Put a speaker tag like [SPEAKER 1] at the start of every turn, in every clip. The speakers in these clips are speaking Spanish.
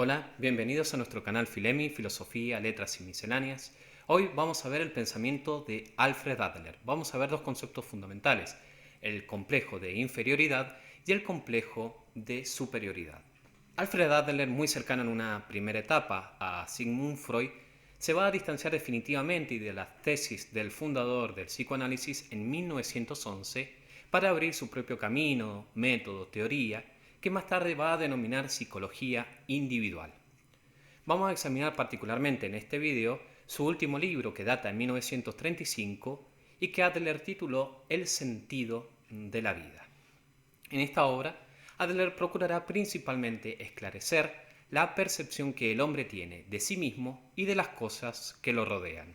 [SPEAKER 1] Hola, bienvenidos a nuestro canal Filemi, Filosofía, Letras y Misceláneas. Hoy vamos a ver el pensamiento de Alfred Adler. Vamos a ver dos conceptos fundamentales, el complejo de inferioridad y el complejo de superioridad. Alfred Adler, muy cercano en una primera etapa a Sigmund Freud, se va a distanciar definitivamente de las tesis del fundador del psicoanálisis en 1911 para abrir su propio camino, método, teoría, que más tarde va a denominar psicología individual. Vamos a examinar particularmente en este video su último libro, que data en 1935 y que Adler tituló El sentido de la vida. En esta obra, Adler procurará principalmente esclarecer la percepción que el hombre tiene de sí mismo y de las cosas que lo rodean.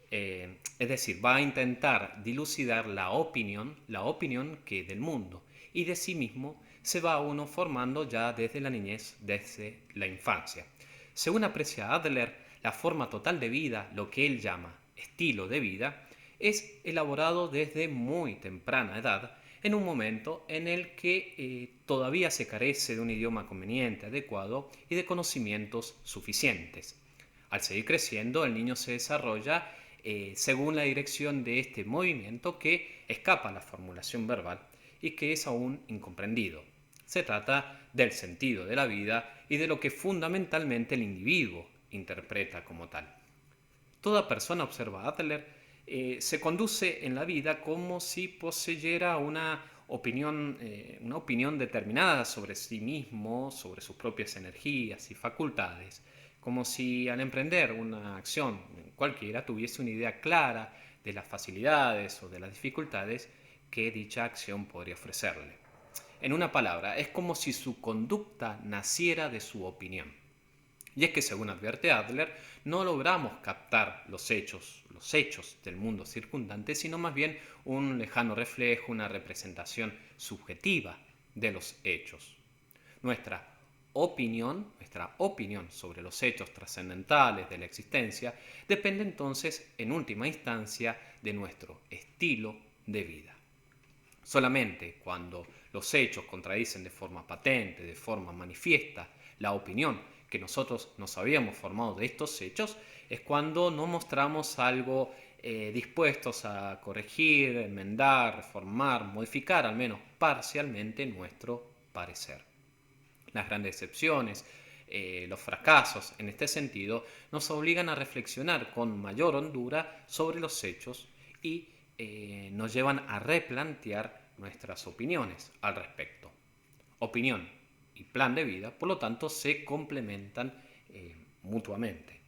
[SPEAKER 1] Es decir, va a intentar dilucidar la opinión que del mundo y de sí mismo se va uno formando ya desde la niñez, desde la infancia. Según aprecia Adler, la forma total de vida, lo que él llama estilo de vida, es elaborado desde muy temprana edad, en un momento en el que todavía se carece de un idioma conveniente, adecuado y de conocimientos suficientes. Al seguir creciendo, el niño se desarrolla según la dirección de este movimiento que escapa a la formulación verbal y que es aún incomprendido. Se trata del sentido de la vida y de lo que fundamentalmente el individuo interpreta como tal. Toda persona, observa Adler, se conduce en la vida como si poseyera una opinión determinada sobre sí mismo, sobre sus propias energías y facultades, como si al emprender una acción cualquiera tuviese una idea clara de las facilidades o de las dificultades que dicha acción podría ofrecerle. En una palabra, es como si su conducta naciera de su opinión. Y es que, según advierte Adler, no logramos captar los hechos del mundo circundante, sino más bien un lejano reflejo, una representación subjetiva de los hechos. Nuestra opinión sobre los hechos trascendentales de la existencia depende entonces, en última instancia, de nuestro estilo de vida. Solamente cuando los hechos contradicen de forma patente, de forma manifiesta, la opinión que nosotros nos habíamos formado de estos hechos, es cuando no mostramos algo dispuestos a corregir, enmendar, reformar, modificar al menos parcialmente nuestro parecer. Las grandes excepciones, los fracasos en este sentido, nos obligan a reflexionar con mayor hondura sobre los hechos y nos llevan a replantear nuestras opiniones al respecto. Opinión y plan de vida, por lo tanto, se complementan mutuamente.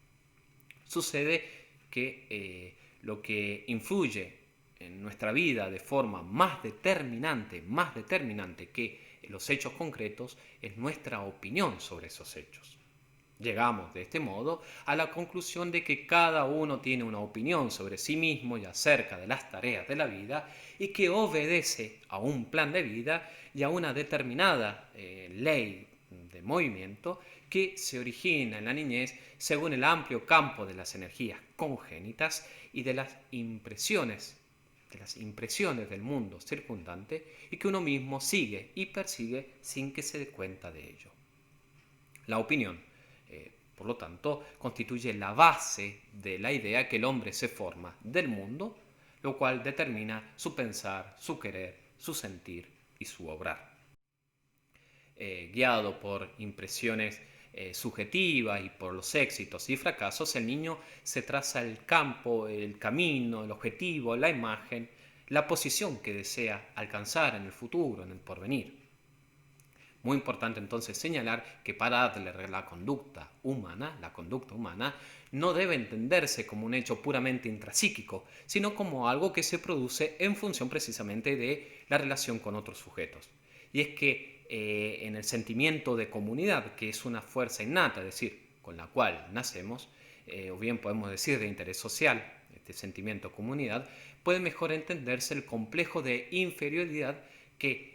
[SPEAKER 1] Sucede que lo que influye en nuestra vida de forma más determinante que los hechos concretos, es nuestra opinión sobre esos hechos. Llegamos de este modo a la conclusión de que cada uno tiene una opinión sobre sí mismo y acerca de las tareas de la vida y que obedece a un plan de vida y a una determinada ley de movimiento que se origina en la niñez según el amplio campo de las energías congénitas y de las impresiones del mundo circundante y que uno mismo sigue y persigue sin que se dé cuenta de ello. La opinión, por lo tanto, constituye la base de la idea que el hombre se forma del mundo, lo cual determina su pensar, su querer, su sentir y su obrar. Guiado por impresiones subjetivas y por los éxitos y fracasos, el niño se traza el campo, el camino, el objetivo, la imagen, la posición que desea alcanzar en el futuro, en el porvenir. Muy importante entonces señalar que para Adler la conducta humana no debe entenderse como un hecho puramente intrapsíquico, sino como algo que se produce en función precisamente de la relación con otros sujetos. Y es que en el sentimiento de comunidad, que es una fuerza innata, es decir, con la cual nacemos, o bien podemos decir de interés social, este sentimiento de comunidad, puede mejor entenderse el complejo de inferioridad que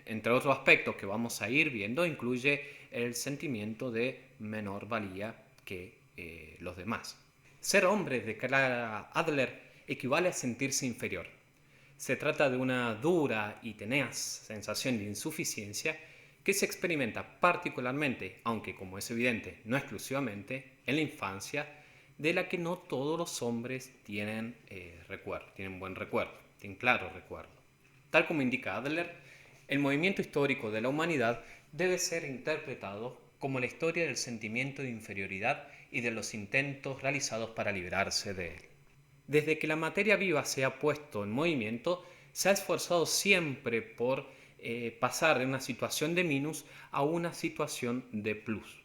[SPEAKER 1] entre otros aspectos que vamos a ir viendo, incluye el sentimiento de menor valía que los demás. Ser hombre, declara Adler, equivale a sentirse inferior. Se trata de una dura y tenaz sensación de insuficiencia que se experimenta particularmente, aunque como es evidente, no exclusivamente, en la infancia, de la que no todos los hombres tienen recuerdo, tienen buen recuerdo, tienen claro recuerdo. Tal como indica Adler, el movimiento histórico de la humanidad debe ser interpretado como la historia del sentimiento de inferioridad y de los intentos realizados para librarse de él. Desde que la materia viva se ha puesto en movimiento, se ha esforzado siempre por pasar de una situación de minus a una situación de plus.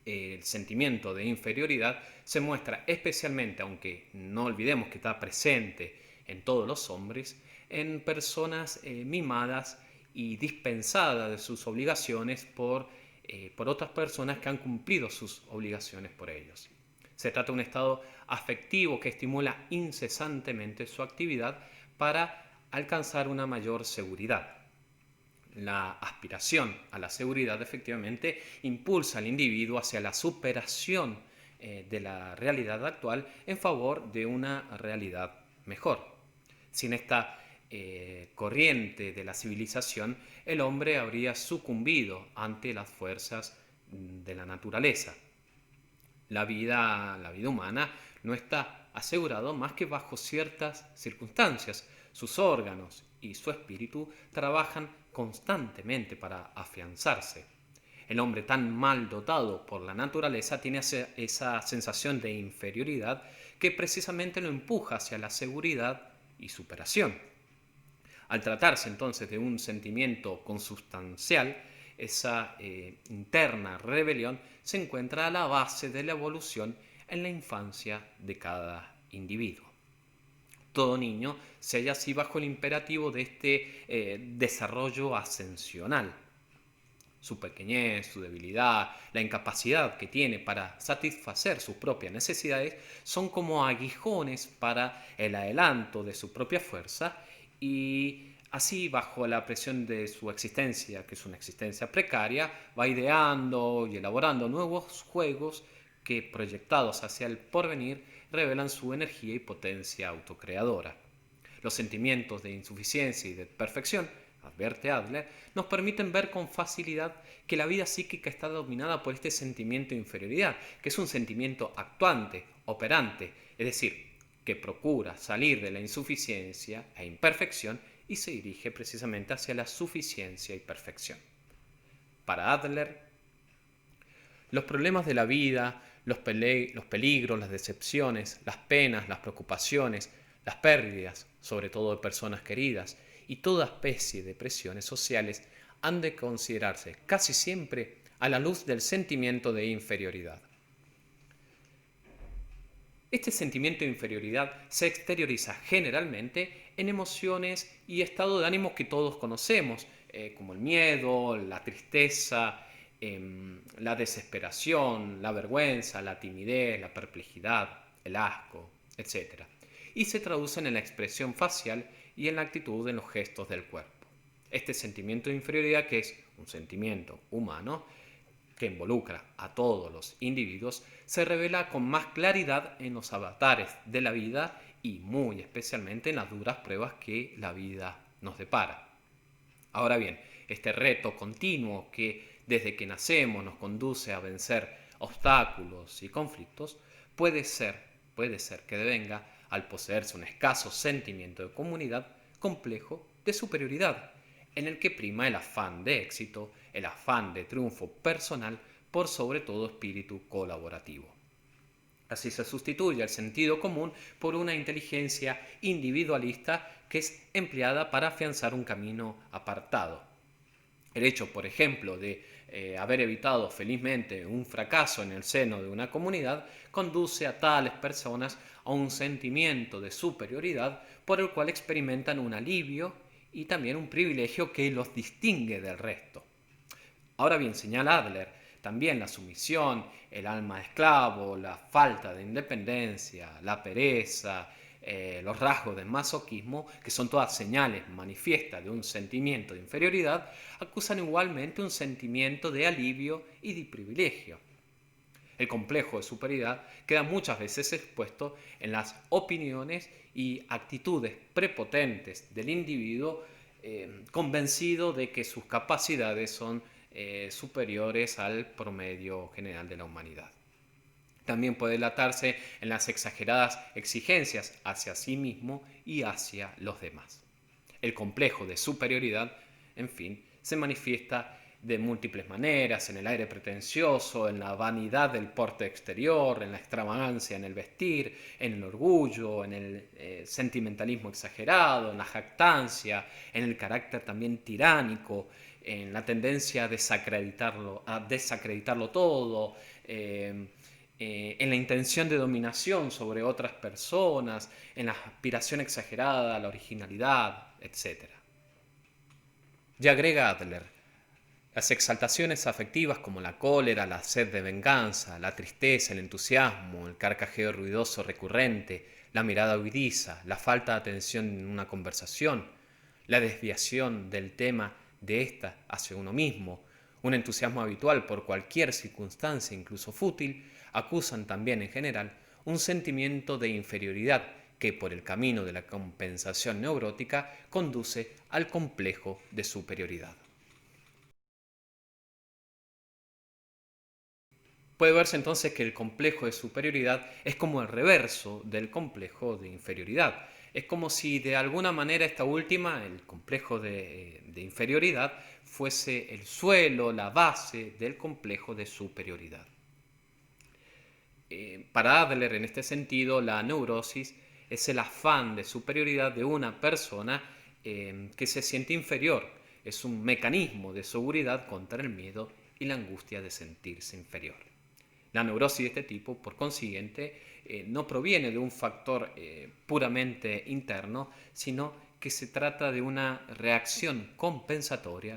[SPEAKER 1] El sentimiento de inferioridad se muestra especialmente, aunque no olvidemos que está presente en todos los hombres, en personas mimadas y dispensadas de sus obligaciones por otras personas que han cumplido sus obligaciones por ellos. Se trata de un estado afectivo que estimula incesantemente su actividad para alcanzar una mayor seguridad. La aspiración a la seguridad efectivamente impulsa al individuo hacia la superación de la realidad actual en favor de una realidad mejor. Sin esta corriente de la civilización, el hombre habría sucumbido ante las fuerzas de la naturaleza. La vida humana no está asegurado más que bajo ciertas circunstancias. Sus órganos y su espíritu trabajan constantemente para afianzarse. El hombre tan mal dotado por la naturaleza tiene esa sensación de inferioridad que precisamente lo empuja hacia la seguridad y superación. Al tratarse entonces de un sentimiento consustancial, esa interna rebelión se encuentra a la base de la evolución en la infancia de cada individuo. Todo niño se halla así bajo el imperativo de este desarrollo ascensional. Su pequeñez, su debilidad, la incapacidad que tiene para satisfacer sus propias necesidades son como aguijones para el adelanto de su propia fuerza y así bajo la presión de su existencia, que es una existencia precaria, va ideando y elaborando nuevos juegos que proyectados hacia el porvenir revelan su energía y potencia autocreadora. Los sentimientos de insuficiencia y de perfección, advierte Adler, nos permiten ver con facilidad que la vida psíquica está dominada por este sentimiento de inferioridad, que es un sentimiento actuante, operante, es decir, que procura salir de la insuficiencia e imperfección y se dirige precisamente hacia la suficiencia y perfección. Para Adler, los problemas de la vida, los peligros, las decepciones, las penas, las preocupaciones, las pérdidas, sobre todo de personas queridas, y toda especie de presiones sociales han de considerarse casi siempre a la luz del sentimiento de inferioridad. Este sentimiento de inferioridad se exterioriza generalmente en emociones y estados de ánimo que todos conocemos, como el miedo, la tristeza, la desesperación, la vergüenza, la timidez, la perplejidad, el asco, etc. Y se traducen en la expresión facial y en la actitud en los gestos del cuerpo. Este sentimiento de inferioridad, que es un sentimiento humano, que involucra a todos los individuos, se revela con más claridad en los avatares de la vida y muy especialmente en las duras pruebas que la vida nos depara. Ahora bien, este reto continuo que desde que nacemos nos conduce a vencer obstáculos y conflictos puede ser que devenga, al poseerse un escaso sentimiento de comunidad, complejo de superioridad, en el que prima el afán de éxito, el afán de triunfo personal por sobre todo espíritu colaborativo. Así se sustituye el sentido común por una inteligencia individualista que es empleada para afianzar un camino apartado. El hecho, por ejemplo, de haber evitado felizmente un fracaso en el seno de una comunidad conduce a tales personas a un sentimiento de superioridad por el cual experimentan un alivio y también un privilegio que los distingue del resto. Ahora bien, señala Adler, también la sumisión, el alma de esclavo, la falta de independencia, la pereza, los rasgos de masoquismo, que son todas señales manifiestas de un sentimiento de inferioridad, acusan igualmente un sentimiento de alivio y de privilegio. El complejo de superioridad queda muchas veces expuesto en las opiniones y actitudes prepotentes del individuo convencido de que sus capacidades son superiores al promedio general de la humanidad. También puede delatarse en las exageradas exigencias hacia sí mismo y hacia los demás. El complejo de superioridad, en fin, se manifiesta de múltiples maneras, en el aire pretencioso, en la vanidad del porte exterior, en la extravagancia en el vestir, en el orgullo, en el sentimentalismo exagerado, en la jactancia, en el carácter también tiránico, en la tendencia a desacreditarlo todo, en la intención de dominación sobre otras personas, en la aspiración exagerada a la originalidad, etc. Y agrega Adler, las exaltaciones afectivas como la cólera, la sed de venganza, la tristeza, el entusiasmo, el carcajeo ruidoso recurrente, la mirada huidiza, la falta de atención en una conversación, la desviación del tema de ésta hacia uno mismo, un entusiasmo habitual por cualquier circunstancia, incluso fútil, acusan también en general un sentimiento de inferioridad que por el camino de la compensación neurótica conduce al complejo de superioridad. Puede verse entonces que el complejo de superioridad es como el reverso del complejo de inferioridad. Es como si de alguna manera esta última, el complejo de inferioridad, fuese el suelo, la base del complejo de superioridad. Para Adler, en este sentido, la neurosis es el afán de superioridad de una persona que se siente inferior. Es un mecanismo de seguridad contra el miedo y la angustia de sentirse inferior. La neurosis de este tipo, por consiguiente, no proviene de un factor puramente interno, sino que se trata de una reacción compensatoria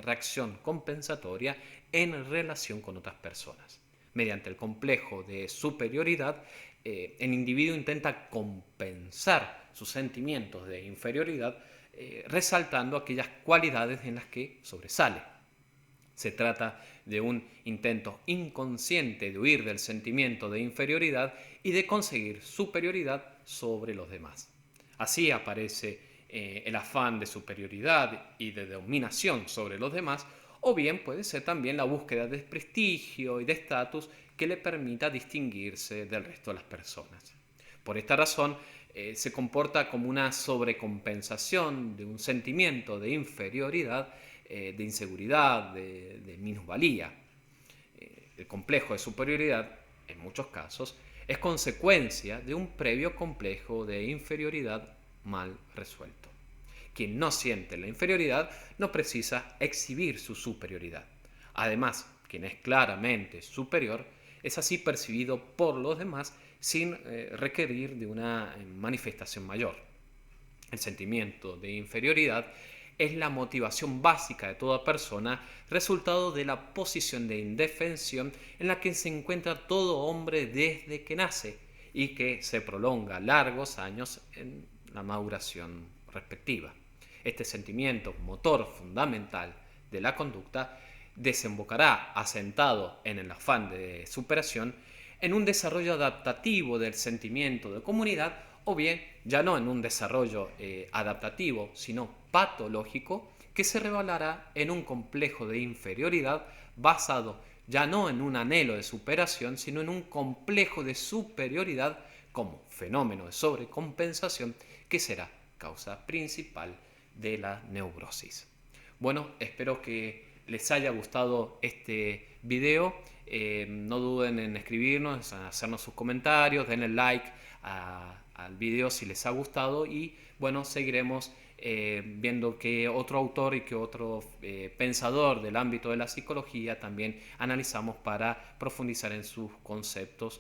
[SPEAKER 1] en relación con otras personas. Mediante el complejo de superioridad, el individuo intenta compensar sus sentimientos de inferioridad, resaltando aquellas cualidades en las que sobresale. Se trata de un intento inconsciente de huir del sentimiento de inferioridad y de conseguir superioridad sobre los demás. Así aparece el afán de superioridad y de dominación sobre los demás, o bien puede ser también la búsqueda de prestigio y de estatus que le permita distinguirse del resto de las personas. Por esta razón, se comporta como una sobrecompensación de un sentimiento de inferioridad, de inseguridad, de minusvalía. El complejo de superioridad, en muchos casos, es consecuencia de un previo complejo de inferioridad mal resuelto. Quien no siente la inferioridad no precisa exhibir su superioridad. Además, quien es claramente superior es así percibido por los demás sin requerir de una manifestación mayor. El sentimiento de inferioridad es la motivación básica de toda persona, resultado de la posición de indefensión en la que se encuentra todo hombre desde que nace y que se prolonga largos años en la maduración respectiva. Este sentimiento, motor fundamental de la conducta, desembocará, asentado en el afán de superación, en un desarrollo adaptativo del sentimiento de comunidad, o bien ya no en un desarrollo adaptativo, sino patológico, que se revelará en un complejo de inferioridad basado ya no en un anhelo de superación, sino en un complejo de superioridad como fenómeno de sobrecompensación que será causa principal de la neurosis. Bueno, espero que les haya gustado este video. No duden en escribirnos, en hacernos sus comentarios, denle like al video si les ha gustado y bueno, seguiremos viendo qué otro autor y qué otro pensador del ámbito de la psicología también analizamos para profundizar en sus conceptos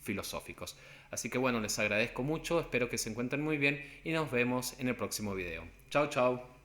[SPEAKER 1] filosóficos. Así que bueno, les agradezco mucho, espero que se encuentren muy bien y nos vemos en el próximo video. Chao, chao.